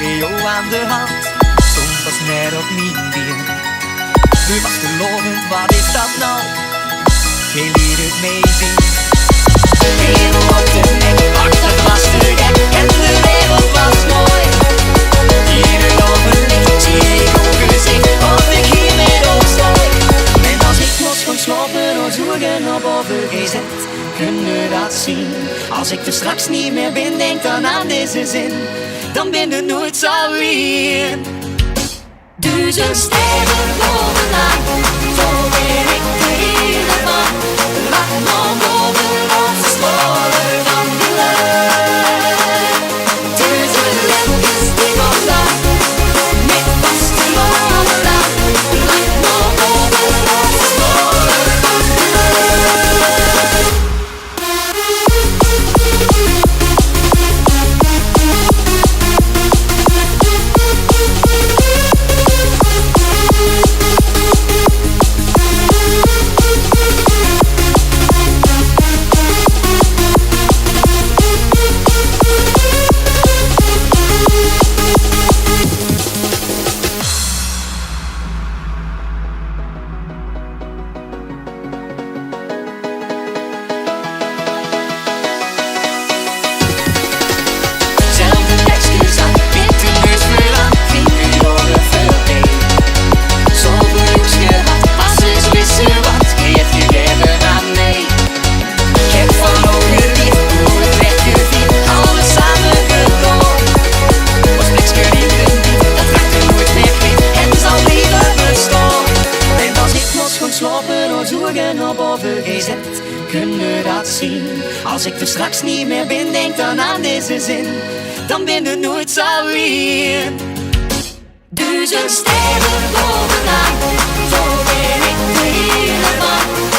bij jou aan de hand. Soms was net op mijn been. Nu was gelovend, wat is dat nou? Geen lied het meezien. Helemaal op de nek, wacht, dat was te gek. En de wereld was mooi. Hier op een licht zie ik ook gezicht. Of ik hier met ons stooi. En als ik los kon slapen, dan zoeken op overgezet. Kunnen dat zien? Als ik er straks niet meer ben, denk dan aan deze zin. Dan ben je nooit zo weer. Duizend sterren bovenaan, zo ben ik de hele van. Laat maar boven onze sporen van de lucht. Duizend lentes die vandaan, met vaste lonen aan. Laat maar boven onze sporen van de lucht. Kunnen dat zien? Als ik er straks niet meer ben, denk dan aan deze zin. Dan ben je nooit zo weer. Duizend sterren bovenaan, zo ben ik de hele van.